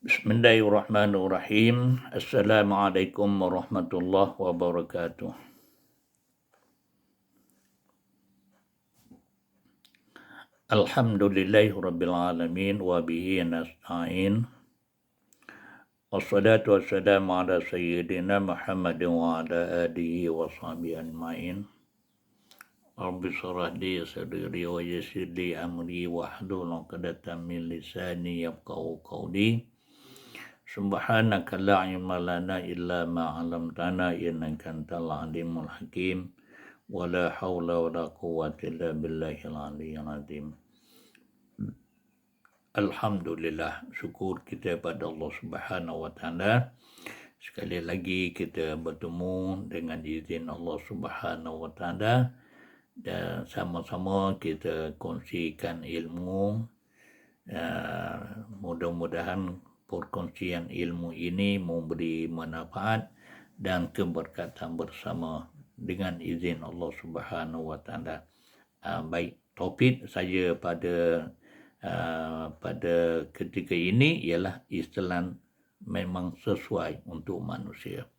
Bismillahirrahmanirrahim. Assalamualaikum warahmatullahi wabarakatuh. Alhamdulillahi rabbil alamin wa bihi nasta'in. Wassalatu wassalamu ala sayyidina Muhammadin wa ala alihi wa sahbihi ajma'in. Rabbi shrah li sadri wa yassir li amri wahlul 'uqdatam min lisani yafqahu qawli. Subhanaka la ilma lana illa ma 'allamtana innaka antal alimul hakim. Wala haula wala quwwata illa billahil aliyyil azim. Alhamdulillah, syukur kita pada Allah Subhanahu wa taala. Sekali lagi kita bertemu dengan izin Allah Subhanahu wa taala dan sama-sama kita kongsikan ilmu. Mudah-mudahan perkongsian ilmu ini memberi manfaat dan keberkatan bersama dengan izin Allah Subhanahu wa taala. Baik, topik saya pada ketika ini ialah Islam memang sesuai untuk manusia.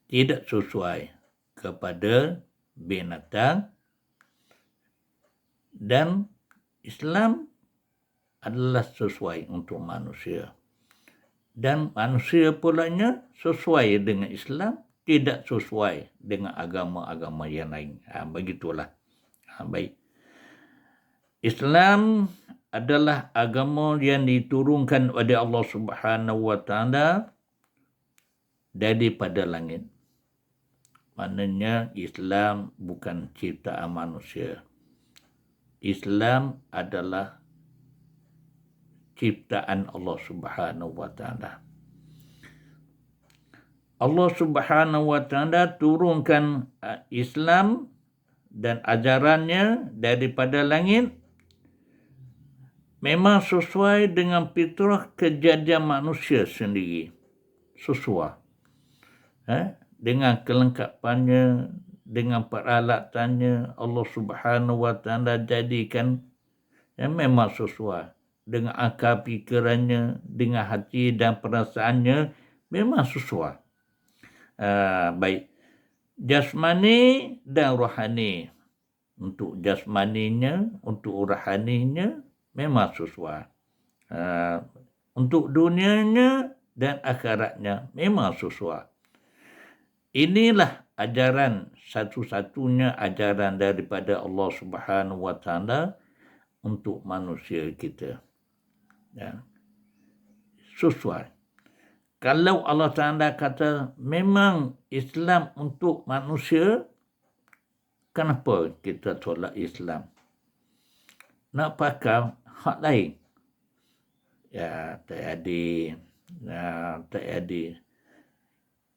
Tidak sesuai kepada binatang, dan Islam adalah sesuai untuk manusia. Dan manusia pulanya sesuai dengan Islam, tidak sesuai dengan agama-agama yang lain. Begitulah. Baik. Islam adalah agama yang diturunkan oleh Allah Subhanahu wa taala daripada langit. Maknanya Islam bukan ciptaan manusia. Islam adalah ciptaan Allah Subhanahu wa taala. Allah Subhanahu wa taala turunkan Islam dan ajarannya daripada langit memang sesuai dengan fitrah kejadian manusia sendiri. Sesuai. Dengan kelengkapannya, dengan peralatannya, Allah Subhanahu wa taala jadikan memang sesuai. Dengan akal fikirannya, dengan hati dan perasaannya, memang sesuai. Baik. Jasmani dan rohani. Untuk jasmaninya, untuk rohaninya, memang sesuai. Untuk dunianya dan akhiratnya, memang sesuai. Inilah ajaran, satu-satunya ajaran daripada Allah Subhanahu wa taala untuk manusia kita. Sesuai. Kalau Allah Ta'ala kata memang Islam untuk manusia, kenapa kita tolak Islam? Nak pakai hak lain? Tak ada.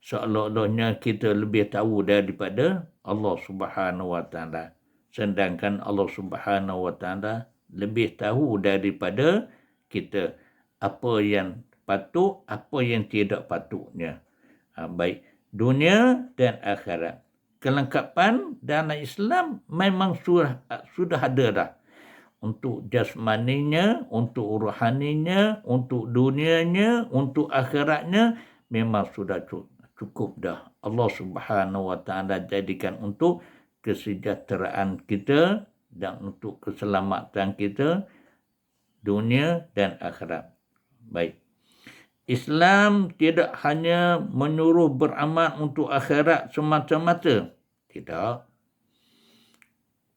Seolah-olahnya kita lebih tahu daripada Allah Subhanahu wa taala. Sedangkan Allah Subhanahu wa taala lebih tahu daripada kita apa yang patut, apa yang tidak patutnya. Baik dunia dan akhirat. Kelengkapan dalam Islam memang sudah ada dah. Untuk jasmaninya, untuk rohaninya, untuk dunianya, untuk akhiratnya, memang sudah cukup dah. Allah Subhanahu wa taala jadikan untuk kesejahteraan kita dan untuk keselamatan kita dunia dan akhirat. Baik. Islam tidak hanya menyuruh beramal untuk akhirat semata-mata. Tidak.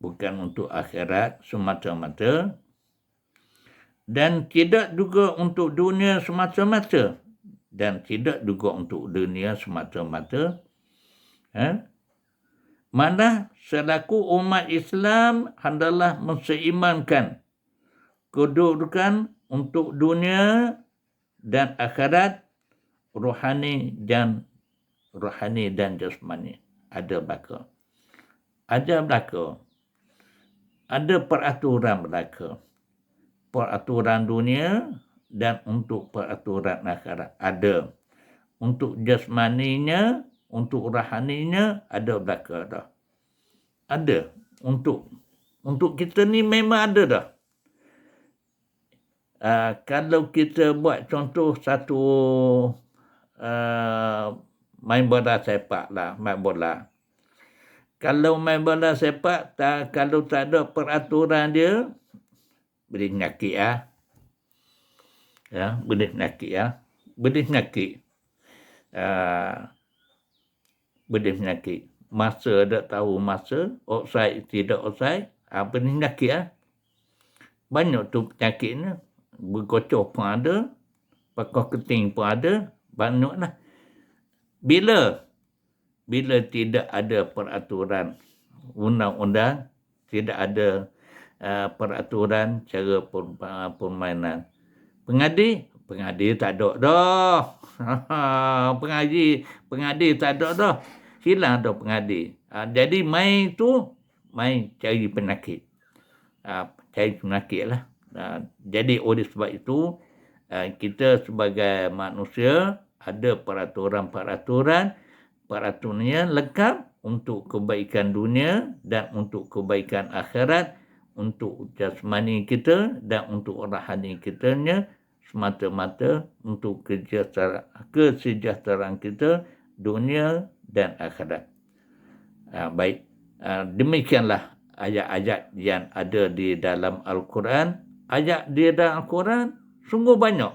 Bukan untuk akhirat semata-mata. Dan tidak juga untuk dunia semata-mata. Dan tidak juga untuk dunia semata-mata. Mana selaku umat Islam hendaklah menseimbangkan kedudukan untuk dunia dan akhirat, rohani dan jasmani. Ada belaka. Ada peraturan belaka. Peraturan dunia dan untuk peraturan akhirat. Ada. Untuk jasmaninya, untuk rohaninya, ada belaka dah. Ada. Untuk kita ni memang ada dah. Kalau kita buat contoh satu main bola sepak lah, main bola. Kalau main bola sepak, kalau tak ada peraturan dia, boleh nyakit boleh nyakit. Boleh nyakit. Masa tak tahu masa, offside tidak offside, boleh nyakit Banyak tu penyakitnya. Berkocok pun ada, pakai keting pun ada, banyaklah. Bila tidak ada peraturan undang-undang, tidak ada peraturan cara permainan. Pengadil tak ada dah. pengadil tak ada dah. Hilang dah pengadil. Jadi main cari penyakit. Cari penyakit lah. Jadi oleh sebab itu, kita sebagai manusia ada peraturan-peraturannya lengkap untuk kebaikan dunia dan untuk kebaikan akhirat, untuk jasmani kita dan untuk rohani kitanya, semata-mata untuk kesejahteraan kita dunia dan akhirat. Baik, demikianlah ayat-ayat yang ada di dalam Al-Quran. Ayat di dalam Al-Quran sungguh banyak.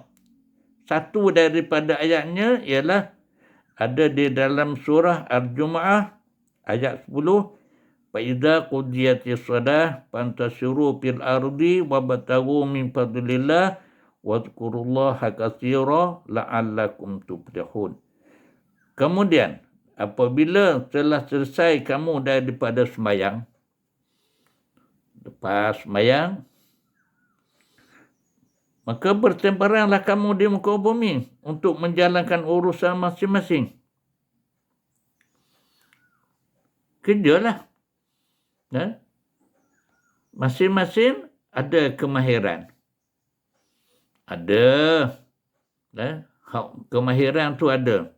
Satu daripada ayatnya ialah ada di dalam surah Al-Jumu'ah ayat 10. فَإِذَا قُضِيَتِ الصَّلَاةُ فَانْتَشِرُوا فِي الْأَرْضِ وَابْتَغُوا مِنْ فَضْلِ اللَّهِ وَاذْكُرُوا اللَّهَ كَثِيرًا لَعَلَّكُمْ تُفْلِحُونَ. Kemudian, apabila telah selesai kamu daripada sembahyang, lepas sembahyang, maka bertemparanglah kamu di muka bumi untuk menjalankan urusan masing-masing. Kerjalah. Masing-masing ada kemahiran. Ada. Kemahiran tu ada.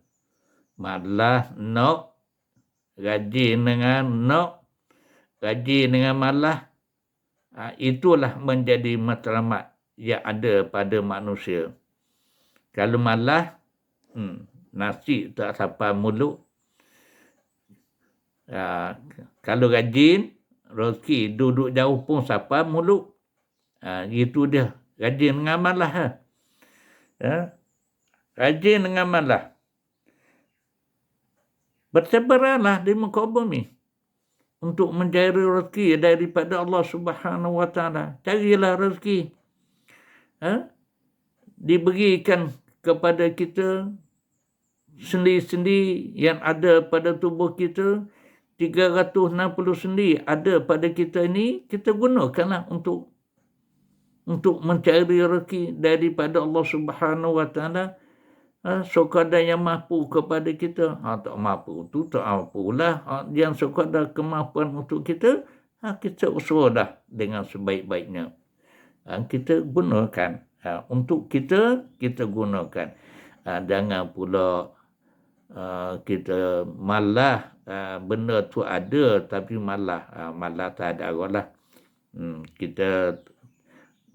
Malah, nok. Gaji dengan nok. Gaji dengan malah. Itulah menjadi matlamat yang ada pada manusia. Kalau malah, nasi tak sampai mulut. Kalau rajin, rezeki duduk jauh pun sampai mulut. Itu dia. Rajin dengan malah. Rajin dengan malah. Bersabarlah di muka bumi untuk mencari rezeki daripada Allah Subhanahu Wa Taala. Carilah rezeki. Diberikan kepada kita sendi-sendi yang ada pada tubuh kita, 360 sendi ada pada kita ini, kita gunakanlah untuk mencari rezeki daripada Allah Subhanahu Wa Taala. Sekadar yang mampu kepada kita, tak mampu tu tak mampulah. Yang sekadar kemampuan untuk kita, kita usaha dah dengan sebaik-baiknya. Kita gunakan untuk kita gunakan. Jangan pula kita malah benda tu ada tapi malah tak ada lah. Kita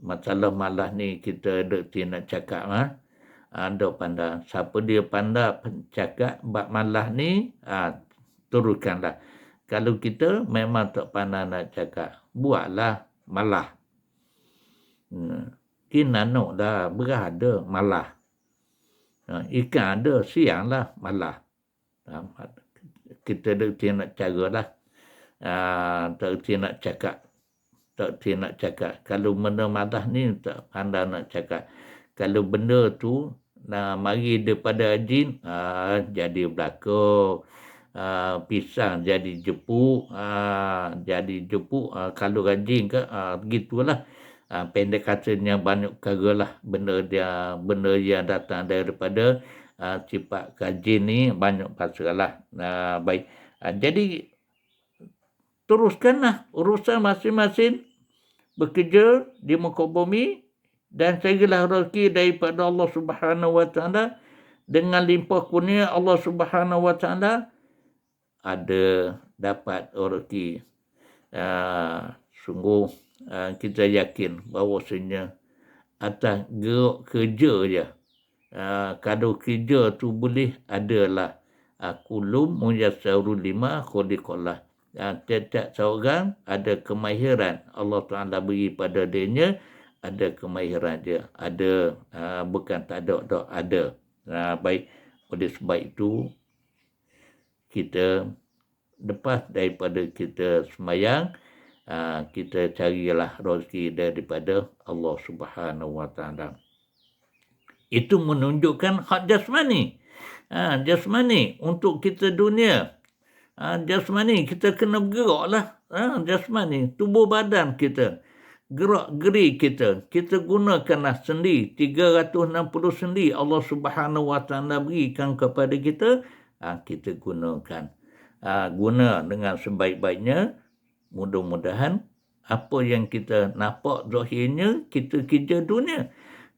masalah malah ni kita nak cakap ada pandai. Siapa dia pandai cakap bab malah ni, turunkanlah. Kalau kita memang tak pandai nak cakap, buatlah malah. Kinanok dah berada malah. Ikan ada sianglah malah. Kita nak caralah. Tak nak cakap. Kalau benda malah ni tak pandai nak cakap. Kalau benda tu mari daripada jin, jadi belaka. Pisang jadi jepuk. Kalau rajin ke, begitulah. Pendek katanya banyak perkara lah. Benda yang datang daripada sifat kajin ni banyak pasal lah. Baik. Jadi teruskanlah urusan masing-masing, bekerja di muka bumi dan carilah rezeki daripada Allah Subhanahu Wa Taala. Dengan limpah kurnia Allah Subhanahu Wa Taala, ada dapat rezeki. Sungguh kita yakin bahawasanya atas gerak kerja je. Kalau kerja tu boleh adalah kulum muyassarul lima khuliqallah. Tiap-tiap seorang ada kemahiran Allah Ta'ala beri pada dirinya, ada kemahiran dia, ada bukan tak ada, ada. Baik, oleh sebab itu kita lepas daripada kita semayang, kita carilah rezeki daripada Allah Subhanahu Wa Ta'ala. Itu menunjukkan hak jasmani. Jasmani untuk kita dunia. Jasmani kita kena bergerak lah. Jasmani, tubuh badan kita, gerak geri kita gunakanlah sendi, 360 sendi Allah Subhanahu Wa Ta'ala berikan kepada kita. Kita gunakan. Guna dengan sebaik-baiknya. Mudah-mudahan apa yang kita nampak zahirnya kita kerja dunia,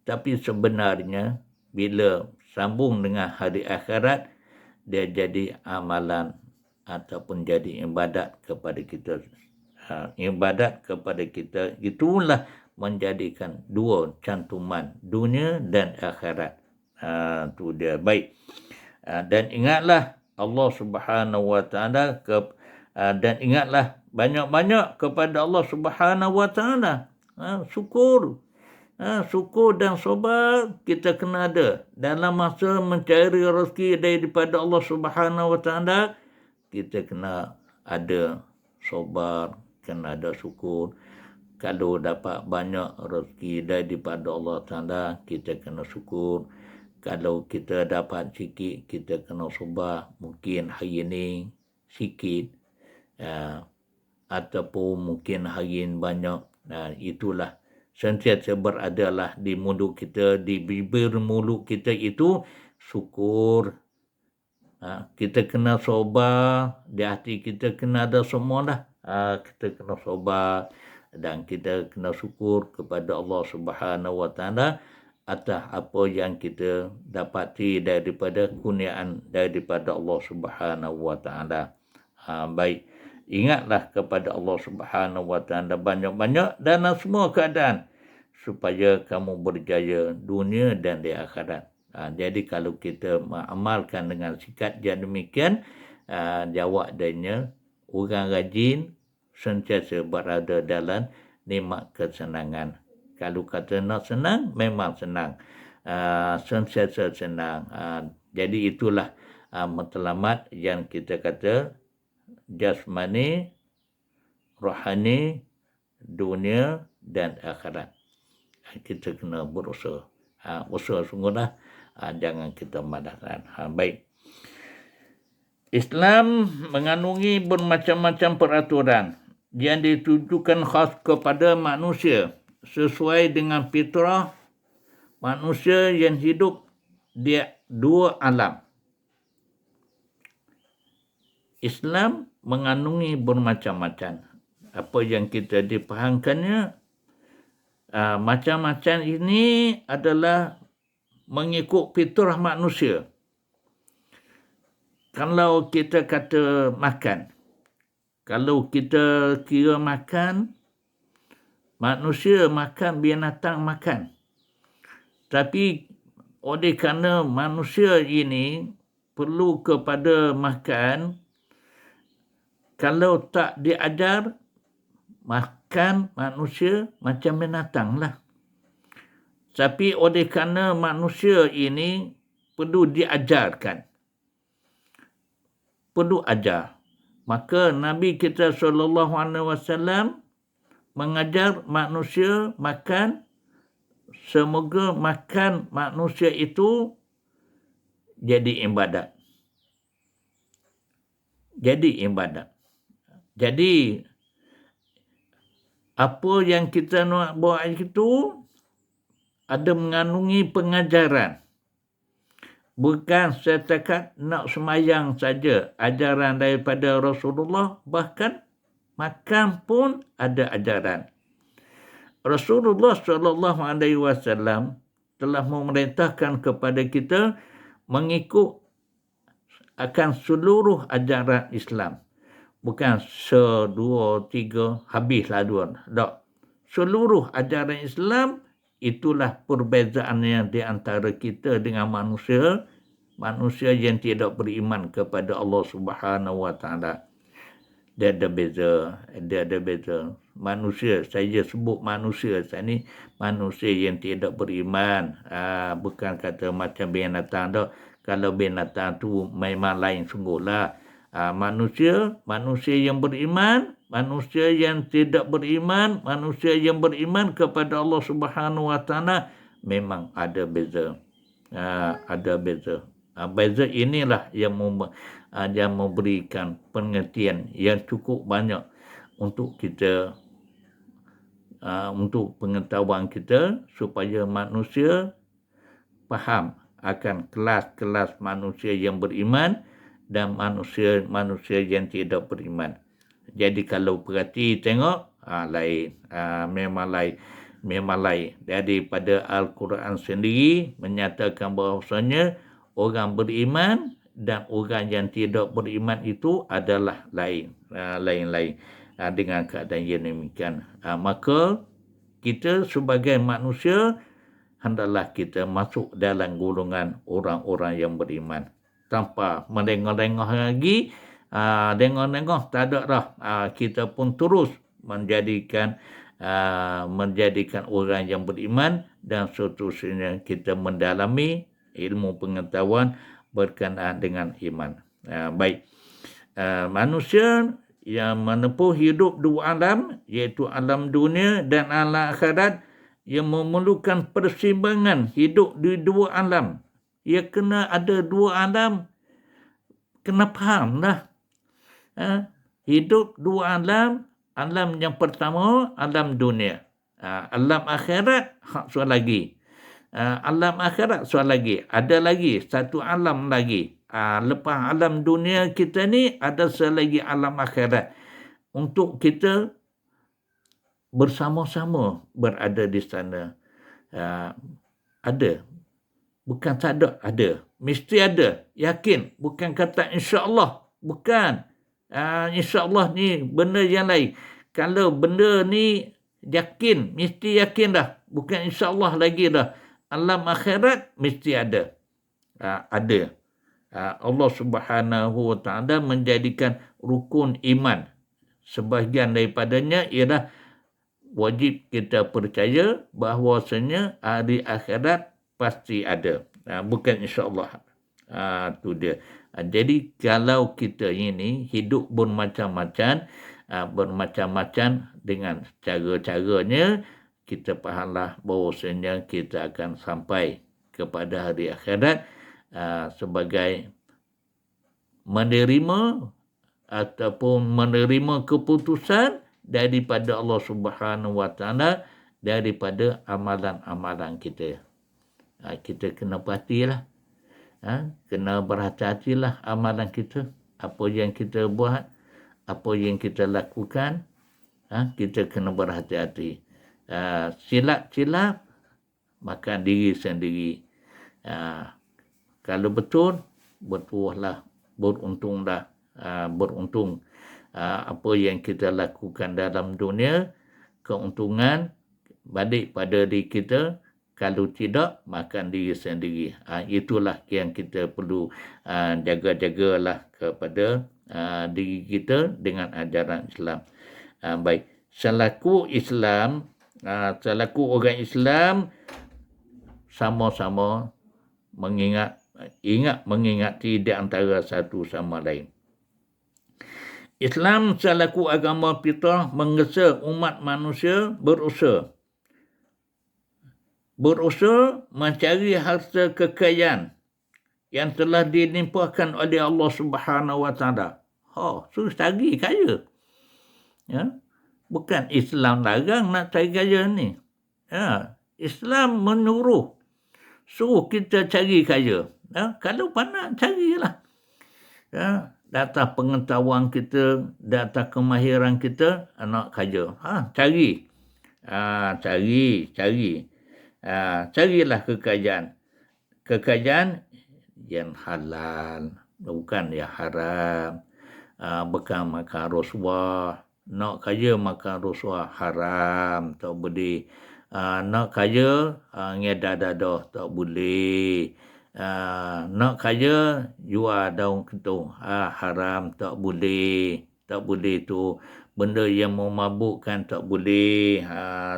tapi sebenarnya bila sambung dengan hari akhirat, dia jadi amalan ataupun jadi ibadat kepada kita. Ibadat kepada kita, itulah menjadikan dua cantuman dunia dan akhirat. Tu dia. Baik. Dan ingatlah Allah Subhanahu Wa Ta'ala dan ingatlah banyak-banyak kepada Allah Subhanahu Wa Ta'ala. Syukur. Syukur dan sabar kita kena ada. Dalam masa mencari rezeki daripada Allah Subhanahu Wa Ta'ala, kita kena ada sabar, kena ada syukur. Kalau dapat banyak rezeki daripada Allah Ta'ala, kita kena syukur. Kalau kita dapat sikit, kita kena sabar. Mungkin hari ini sikit, ataupun mungkin hari ini banyak. Itulah sentiasa beradalah di mulut kita, di bibir mulut kita itu syukur. Kita kena sabar, di hati kita kena ada semua dah. Kita kena sabar dan kita kena syukur kepada Allah Subhanahu Wa Ta'ala atas apa yang kita dapati daripada kurniaan daripada Allah Subhanahu Wa Ta'ala. Baik, ingatlah kepada Allah Subhanahu Wa Ta'ala banyak-banyak dalam semua keadaan supaya kamu berjaya dunia dan di akhirat. Jadi kalau kita mengamalkan dengan sikap yang demikian, jawab adanya orang rajin sentiasa berada dalam nikmat kesenangan. Kalau kata nak senang, memang senang. Sentiasa senang. Jadi itulah matlamat yang kita kata jasmani, rohani, dunia dan akhirat. Kita kena berusaha. Usaha sungguhlah. Jangan kita malaskan. Baik. Islam mengandungi bermacam-macam peraturan yang ditujukan khas kepada manusia sesuai dengan fitrah manusia yang hidup di dua alam. Islam mengandungi bermacam-macam. Apa yang kita dipahamkannya, macam-macam ini adalah mengikut fitrah manusia. Kalau kita kata makan, kalau kita kira makan, manusia makan, binatang makan. Tapi oleh kerana manusia ini perlu kepada makan, kalau tak diajar, makan manusia macam binatang lah. Tapi oleh kerana manusia ini perlu diajarkan, perlu ajar, maka Nabi kita SAW mengajar manusia makan, semoga makan manusia itu jadi ibadat. Jadi ibadat. Jadi apa yang kita nak buat itu ada mengandungi pengajaran. Bukan setakat nak semayang saja ajaran daripada Rasulullah, bahkan makan pun ada ajaran. Rasulullah SAW telah memerintahkan kepada kita mengikut akan seluruh ajaran Islam. Bukan dua, tiga, habislah dua. Tak. Seluruh ajaran Islam itulah perbezaannya di antara kita dengan manusia yang tidak beriman kepada Allah Subhanahu Wa Taala. Dia ada beza. Manusia, saya sebut manusia ni manusia yang tidak beriman. Bukan kata macam binatang dah. Kalau binatang tu memang lain sungguhlah. Manusia yang beriman, manusia yang tidak beriman, manusia yang beriman kepada Allah Subhanahu Wa Taala memang ada beza. Ada beza. Beza inilah yang memberikan pengertian yang cukup banyak untuk kita, untuk pengetahuan kita supaya manusia faham akan kelas-kelas manusia yang beriman dan manusia yang tidak beriman. Jadi kalau perhati tengok, lain. Memang lain. Daripada Al-Quran sendiri menyatakan bahawasanya orang beriman dan orang yang tidak beriman itu adalah lain. Dengan keadaan yang demikian. Maka kita sebagai manusia hendaklah kita masuk dalam golongan orang-orang yang beriman. Tanpa melengah-lengah lagi, lengah-lengah tak ada dah. Kita pun terus menjadikan orang yang beriman dan seterusnya kita mendalami ilmu pengetahuan berkenaan dengan iman. Baik. Manusia yang menempuh hidup dua alam, iaitu alam dunia dan alam akhirat, yang memerlukan persimbangan hidup di dua alam. Ia kena ada dua alam, kena faham lah. Hidup dua alam yang pertama alam dunia. Alam akhirat soal lagi. Alam akhirat soal lagi. Ada lagi satu alam lagi. Lepas alam dunia kita ni ada selagi alam akhirat. Untuk kita bersama-sama berada di sana. Ada. Bukan tak ada. Mesti ada. Yakin. Bukan kata insya-Allah. Bukan. InsyaAllah ni benda yang lain. Kalau benda ni yakin, mesti yakin dah. Bukan insyaAllah lagi dah. Alam akhirat mesti ada. Ada. Allah Subhanahu Wa Taala menjadikan rukun iman. Sebahagian daripadanya ialah wajib kita percaya bahawasanya hari akhirat pasti ada. Bukan insyaAllah. Tu dia. Jadi kalau kita ini hidup bermacam-macam dengan cara-caranya, kita fahamlah bahawasanya kita akan sampai kepada hari akhirat sebagai menerima ataupun menerima keputusan daripada Allah Subhanahu Wa Taala daripada amalan-amalan kita. Kita kena perhatilah. Kena berhati-hatilah amalan kita. Apa yang kita buat, apa yang kita lakukan, kita kena berhati-hati. Silap-silap, makan diri sendiri. Kalau betul, bertuahlah, beruntunglah. Beruntung apa yang kita lakukan dalam dunia, keuntungan balik pada diri kita. Kalau tidak, makan diri sendiri. Itulah yang kita perlu jaga-jagalah kepada diri kita dengan ajaran Islam. Baik. Selaku orang Islam, sama-sama mengingati di antara satu sama lain. Islam selaku agama fitrah menggesa umat manusia berusaha mencari harta kekayaan yang telah dilimpahkan oleh Allah Subhanahu Wa Taala. Suruh cari kaya. Bukan Islam larang nak cari kaya ni. Islam menyuruh, suruh kita cari kaya. Kalau pandai, carilah. Data pengetahuan kita, data kemahiran kita, nak kaya. Cari. Carilah kekayaan yang halal, bukan yang haram. Bukan makan rasuah. Nak kaya makan rasuah haram. Tak boleh. Nak kaya, ngedar dadah tak boleh. Nak kaya, jual daun ketung. Haram, tak boleh. Tak boleh tu. Benda yang memabukkan tak boleh.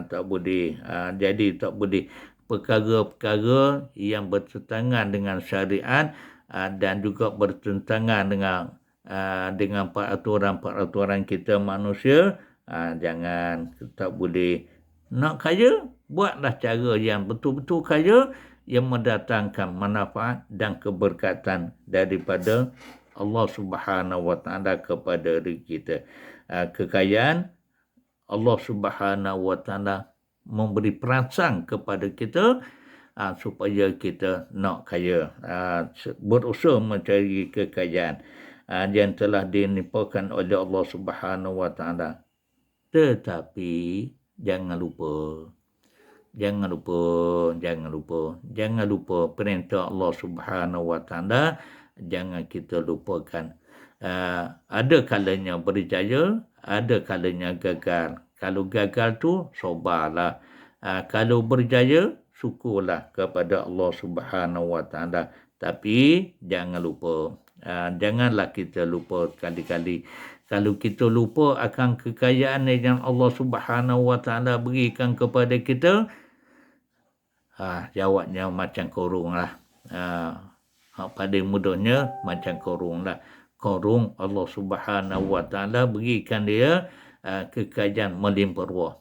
Tak boleh. Jadi tak boleh. Perkara-perkara yang bertentangan dengan syariat dan juga bertentangan dengan peraturan-peraturan kita manusia, jangan, tak boleh. Nak kaya, buatlah cara yang betul-betul kaya yang mendatangkan manfaat dan keberkatan daripada Allah Subhanahu Wa Taala kepada diri kita. Kekayaan Allah Subhanahu Wa Taala memberi perangsang kepada kita supaya kita nak kaya, berusaha mencari kekayaan yang telah dinimpakan oleh Allah Subhanahu Wa Taala. Tetapi jangan lupa perintah Allah Subhanahu Wa Taala. Jangan kita lupakan. Ada kalanya berjaya, ada kalanya gagal. Kalau gagal tu, sabarlah. Kalau berjaya, syukurlah kepada Allah Subhanahu Wa Taala. Tapi jangan lupa. Janganlah kita lupa kali-kali. Kalau kita lupa akan kekayaan yang Allah Subhanahu Wa Taala berikan kepada kita, jawabnya macam korung lah. Pada mudahnya macam korung lah. Korung Allah Subhanahu Wa Taala berikan dia kekayaan melimpah ruah.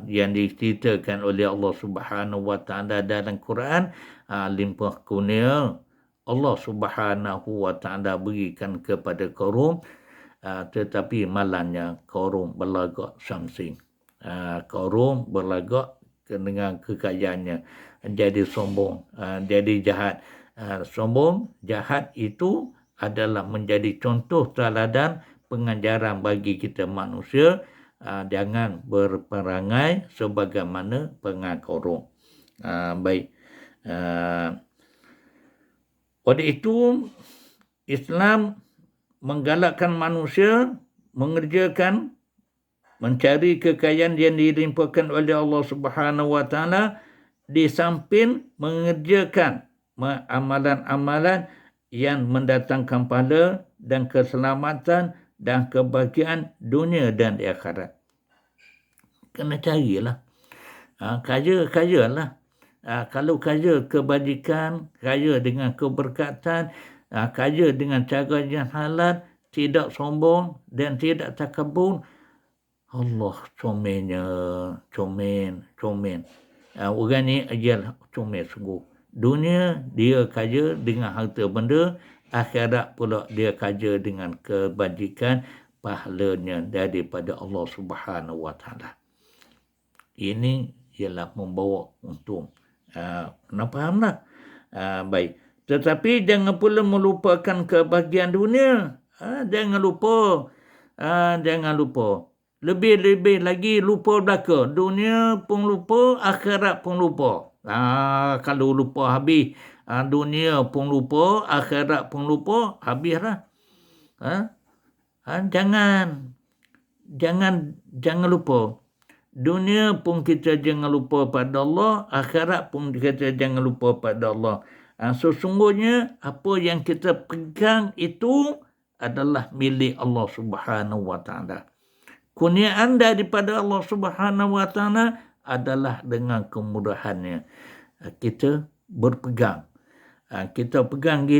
Yang diceritakan oleh Allah Subhanahu Wa Taala dalam Quran, limpah kurnia Allah Subhanahu Wa Taala berikan kepada korung, tetapi malangnya korung berlagak samsing. Korung berlagak dengan kekayaannya, jadi sombong, jadi jahat. Sombong, jahat itu adalah menjadi contoh teladan pengajaran bagi kita manusia. Jangan berperangai sebagaimana pengakorong. Baik. Oleh itu, Islam menggalakkan manusia mengerjakan, mencari kekayaan yang dilimpahkan oleh Allah Subhanahu Wa Taala, di samping mengerjakan amalan-amalan yang mendatangkan pahala dan keselamatan dan kebahagiaan dunia dan di akhirat. Kena carilah. Kayalah. Kalau kaya kebajikan, kaya dengan keberkatan, kaya dengan cara yang halal, tidak sombong dan tidak takabur, Allah comel. Orang ni ialah comel sungguh. Dunia dia kaya dengan harta benda, akhirat pula dia kaya dengan kebajikan, pahalanya daripada Allah Subhanahu Wa Taala. Ini ialah membawa untung. Kena fahamlah. Baik. Tetapi jangan pula melupakan kebahagiaan dunia. Jangan lupa. Lebih-lebih lagi lupa belaka. Dunia pun lupa, akhirat pun lupa. Kalau lupa habis. Dunia pun lupa, akhirat pun lupa, habislah. Jangan lupa. Dunia pun kita jangan lupa pada Allah, akhirat pun kita jangan lupa pada Allah. Sesungguhnya apa yang kita pegang itu adalah milik Allah Subhanahu Wa Taala. Kurniaan daripada Allah Subhanahu Wa Taala adalah dengan kemudahannya. Kita berpegang. Kita pegang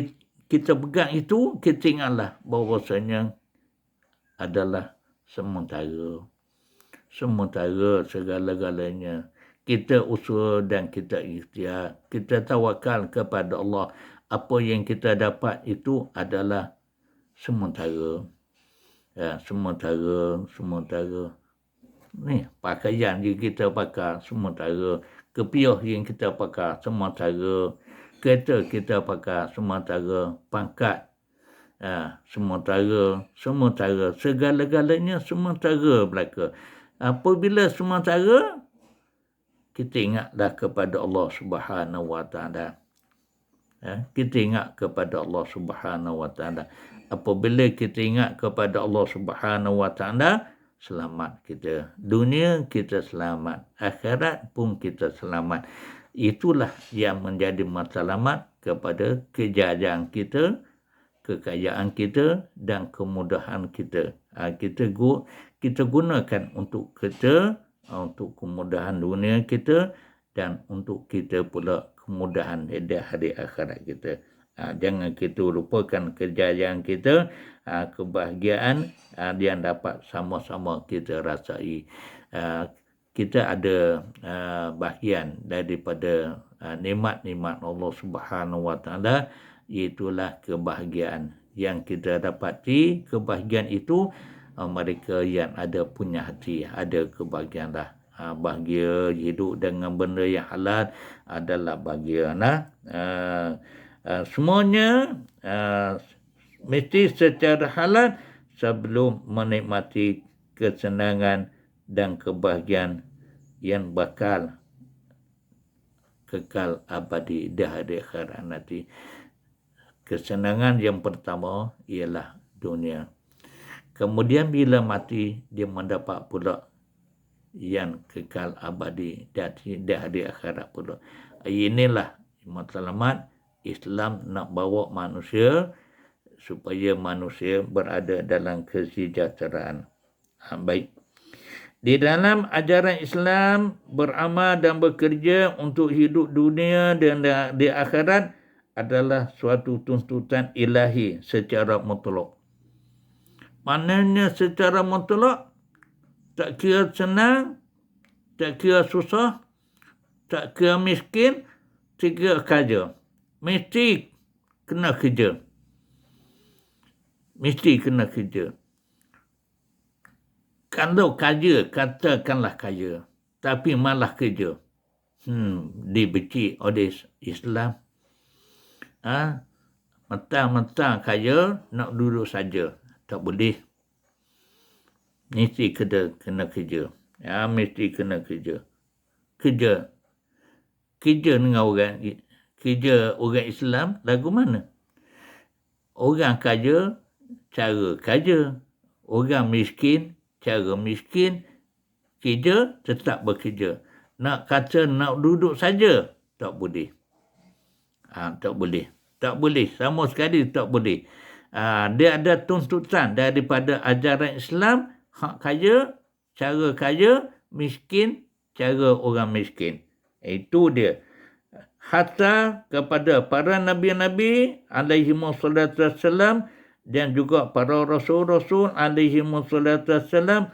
itu, kita ingatlah bahawasanya adalah sementara segala-galanya. Kita usaha dan kita ikhtiar. Kita tawakal kepada Allah. Apa yang kita dapat itu adalah sementara. Sementara. Ni pakaian yang kita pakai sementara. Kepiah yang kita pakai sementara. Kereta kita pakai sementara. Pangkat sementara. Segala-galanya sementara belaka. Apabila sementara, kita ingatlah kepada Allah Subhanahu Wa Taala. Kita ingat kepada Allah Subhanahu Wa Taala. Apabila kita ingat kepada Allah Subhanahu Wa Taala, selamat kita. Dunia kita selamat, akhirat pun kita selamat. Itulah yang menjadi matlamat kepada kejayaan kita, kekayaan kita dan kemudahan kita. Kita gunakan untuk kita, untuk kemudahan dunia kita dan untuk kita pula kemudahan di hari akhirat kita. Jangan kita lupakan kejayaan kita, kebahagiaan yang dapat sama-sama kita rasai. Kita ada bahagian daripada nikmat-nikmat Allah Subhanahu Wa Taala, itulah kebahagiaan yang kita dapati. Kebahagiaan itu mereka yang ada punya hati, ada kebahagiaan lah. Bahagia hidup dengan benda yang halal adalah bahagia. Semuanya mesti secara halal sebelum menikmati kesenangan dan kebahagiaan yang bakal kekal abadi di hari akhirat nanti. Kesenangan yang pertama ialah dunia. Kemudian bila mati, dia mendapat pula yang kekal abadi di hari akhirat pula. Inilah matlamat Islam nak bawa manusia supaya manusia berada dalam kesejahteraan. Baik. Di dalam ajaran Islam, beramal dan bekerja untuk hidup dunia dan di akhirat adalah suatu tuntutan ilahi secara mutlak. Maknanya secara mutlak, tak kira senang, tak kira susah, tak kira miskin, tak kira kaya. Mesti kena kerja. Mesti kena kerja. Kalau kaya, katakanlah kaya, tapi malah kerja. Dibenci oleh Islam. Mentang-mentang kaya, nak duduk saja. Tak boleh. Mesti kena kerja. Mesti kena kerja. Kerja dengan orang Islam lagu mana? Orang kaya, cara kaya. Orang miskin, cara miskin. Kerja, tetap bekerja. Nak kata nak duduk saja, tak boleh. Tak boleh. Tak boleh. Sama sekali tak boleh. Dia ada tuntutan daripada ajaran Islam, hak kaya, cara kaya, miskin, cara orang miskin. Itu dia. Hatta kepada para nabi-nabi alaihi wassalatu wassalam dan juga para rasul-rasul alaihi wassalatu wassalam,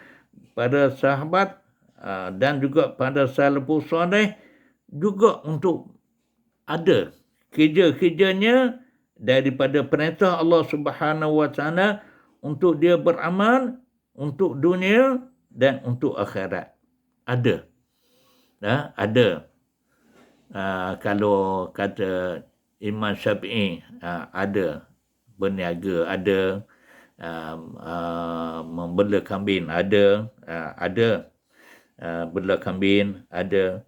para sahabat dan juga pada salafus soleh juga untuk ada kerja-kerjanya daripada perintah Allah Subhanahu Wa Taala untuk dia beramal untuk dunia dan untuk akhirat. Ada. Ada. Kalau kata Imam Syafi'i, ada berniaga, ada membela kambing, ada bela kambing, ada.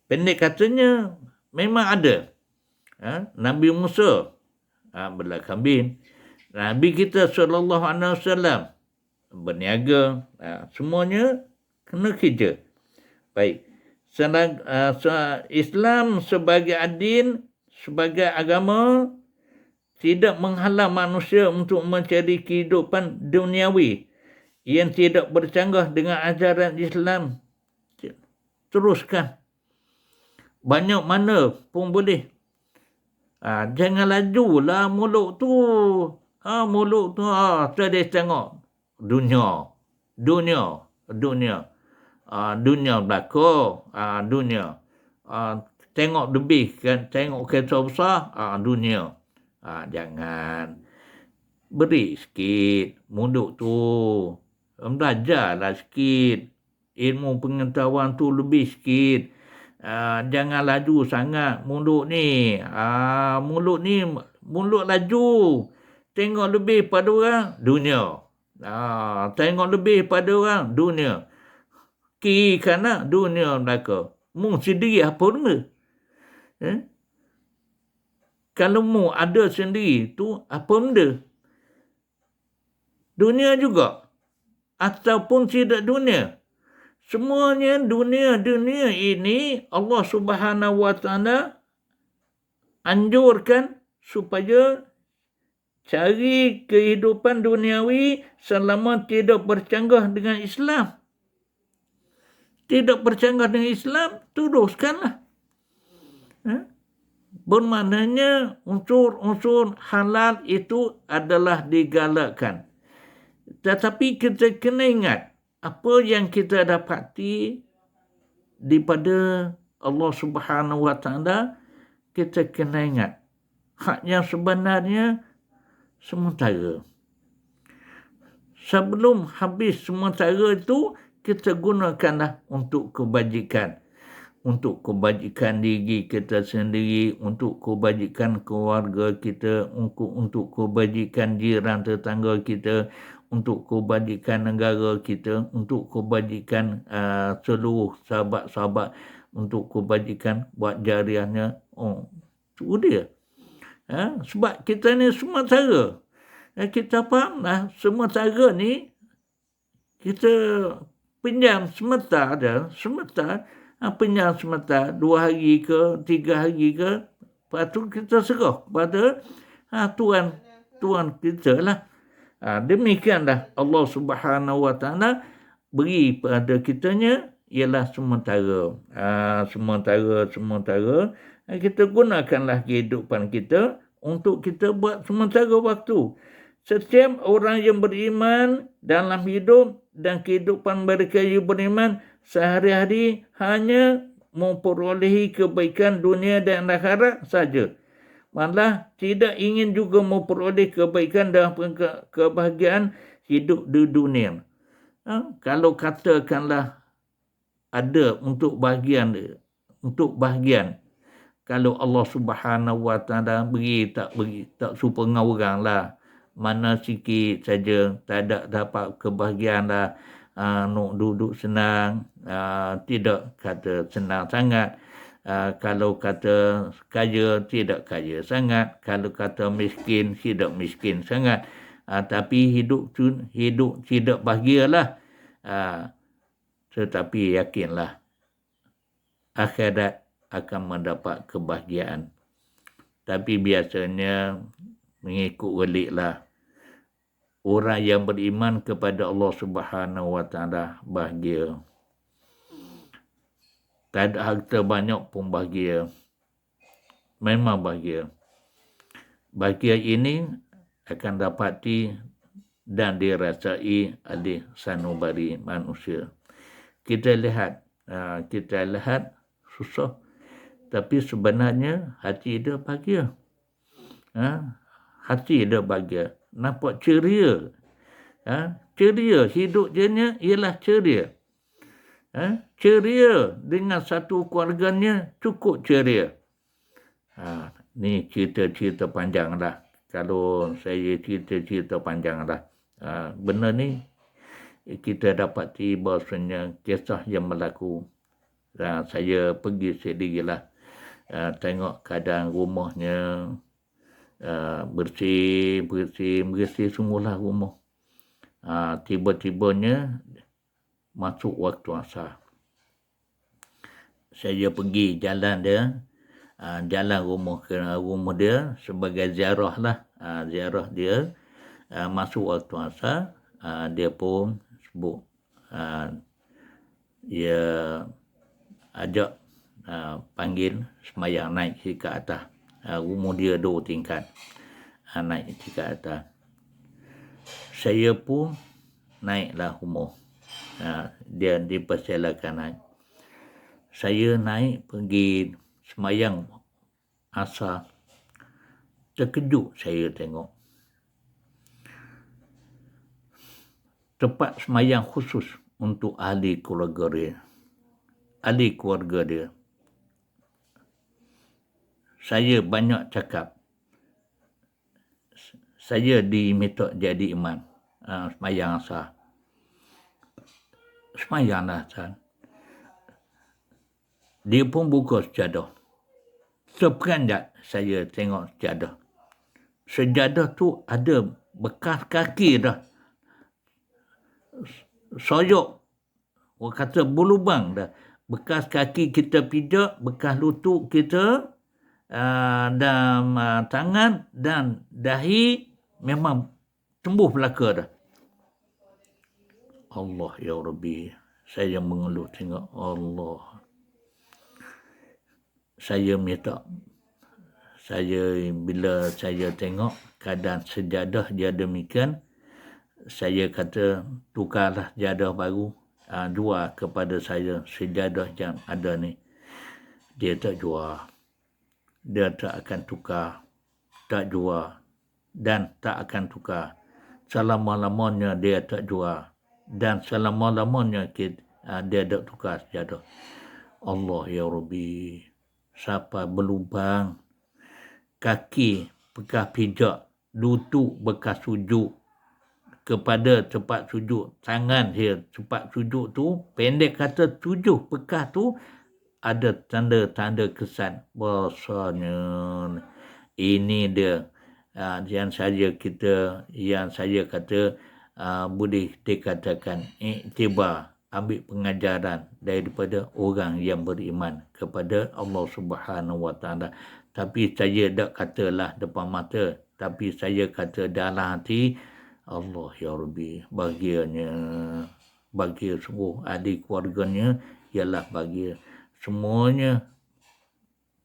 Pendek katanya memang ada. Nabi Musa bela kambing. Nabi kita sallallahu alaihi wasallam berniaga. Semuanya kena kerja. Baik. Islam sebagai adin, sebagai agama, tidak menghalang manusia untuk mencari kehidupan duniawi yang tidak bercanggah dengan ajaran Islam. Teruskan. Banyak mana pun boleh. Jangan lajulah mulut tu. Mulut tu tadi tengok. Dunia belakang. Dunia. Tengok lebih kan. Tengok kereta besar. Dunia. Jangan. Beri sikit mulut tu. Belajarlah sikit. Ilmu pengetahuan tu lebih sikit. Jangan laju sangat mulut ni. Mulut laju. Tengok lebih pada orang, dunia. Tengok lebih pada orang, dunia. Kiri kanan, dunia belakang. Mu sendiri apa benda? Kalau mu ada sendiri tu apa benda? Dunia juga. ataupun tidak dunia. Semuanya dunia ini Allah Subhanahu wa taala anjurkan supaya cari kehidupan duniawi selama tidak bercanggah dengan Islam. Tidak bercanggah dengan Islam, teruskanlah. Bermaknanya unsur-unsur halal itu adalah digalakkan. Tetapi kita kena ingat, apa yang kita dapati daripada Allah Subhanahu wa taala, kita kena ingat hak yang sebenarnya sementara. Sebelum habis sementara itu, kita gunakanlah untuk kebajikan. Untuk kebajikan diri kita sendiri, untuk kebajikan keluarga kita, untuk kebajikan jiran tetangga kita, untuk kebajikan negara kita, untuk kebajikan seluruh sahabat-sahabat, untuk kebajikan buat jariahnya. Itu dia. Sebab kita ni sementara. Kita fahamlah sementara ni kita pinjam sebentar dah, sebentar. Pinjam sebentar, 2 hari ke, 3 hari ke, lepas tu kita serah pada Tuhan kita lah. Demikianlah Allah Subhanahu wa taala beri pada kitanya ialah sementara. Sementara. Kita gunakanlah kehidupan kita untuk kita buat sementara waktu. Setiap orang yang beriman dalam hidup dan kehidupan mereka yang beriman sehari-hari hanya memperolehi kebaikan dunia dan akhirat saja. Malah tidak ingin juga memperoleh kebaikan dan kebahagiaan hidup di dunia. Kalau katakanlah ada untuk bahagian, kalau Allah Subhanahu wa taala beri, tak suka dengan orang lah. Mana sikit saja, tak ada dapat kebahagiaan lah. Nak duduk senang, tidak kata senang sangat. Kalau kata kaya, tidak kaya sangat. Kalau kata miskin, tidak miskin sangat. Tapi hidup tidak bahagialah. Tetapi yakinlah, akhirat akan mendapat kebahagiaan. Tapi biasanya mengikut waliklah. Orang yang beriman kepada Allah Subhanahu wa taala bahagia. Tak ada harta banyak pun bahagia. Memang bahagia. Bahagia ini akan dapati dan dirasai oleh sanubari manusia. Kita lihat susah. Tapi sebenarnya hati dia bahagia. Hati dia bahagia. Nampak ceria. Ceria. Hidup dia ialah ceria. Ceria dengan satu keluarganya cukup ceria. Ni cerita-cerita panjang lah. Kalau saya cerita-cerita panjang lah. Benda ni kita dapati bahasanya kisah yang berlaku. Saya pergi sendirilah. Tengok keadaan rumahnya. Bersih semualah rumah. Tiba-tibanya masuk waktu asar. Saya pergi jalan dia, jalan rumah dia sebagai ziarah lah. Ziarah dia, masuk waktu asar, dia pun sebut, dia ajak panggil semayang naik ke atas. Rumah dia 2 tingkat. Naik ke atas. Saya pun naiklah rumah. Dia dipersilakan naik. Saya naik pergi semayang asar. Terkejut saya tengok. Tempat semayang khusus untuk ahli keluarga dia. Ahli keluarga dia. Saya banyak cakap. Saya diminta jadi imam. Semayang asar. Semayanglah asar. Dia pun buka sejadah. Terperanjat saya tengok sejadah. Sejadah tu ada bekas kaki dah. soyok. Orang kata berlubang dah. Bekas kaki kita pijak, bekas lutut kita, dan tangan dan dahi memang tumbuh belaka dah. Allah ya Rabbi, saya mengeluh tengok Allah. Saya minta, bila saya tengok keadaan sejadah dia demikian, saya kata tukarlah sejadah baru, jual kepada saya sejadah yang ada ni. Dia tak jual, dia tak akan tukar, tak jual dan tak akan tukar. Selama-lamanya dia tak jual dan selama-lamanya dia tak tukar sejadah. Allah ya Rabbi, siapa berlubang, kaki bekas pijak, lutut bekas sujud kepada tempat sujud, tangan dia tempat sujud tu, pendek kata 7 bekas tu ada tanda-tanda kesan. Bahasanya ini dia yang saya kata boleh dikatakan iktibar, ambil pengajaran daripada orang yang beriman kepada Allah Subhanahu Wa Taala. Tapi saya tak katalah depan mata, tapi saya kata dalam hati, Allah ya Rabbi, bagi seluruh ahli keluarganya, ialah bagi semuanya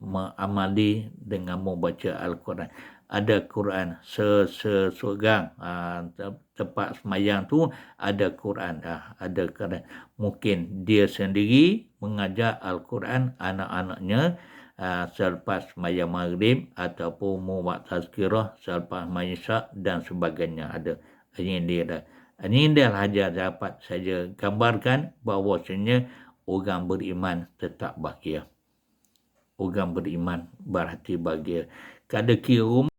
mengamali dengan membaca Al-Quran. Ada Quran seseorang, tempat semayang tu ada Quran, ada Quran. Mungkin dia sendiri mengajar Al-Quran anak-anaknya selepas semayang maghrib ataupun membuat tazkirah selepas semayang isyak dan sebagainya ada. Ini dia saja dapat saya gambarkan bahawasanya orang beriman tetap bahagia. Orang beriman berhati bahagia. Kada kira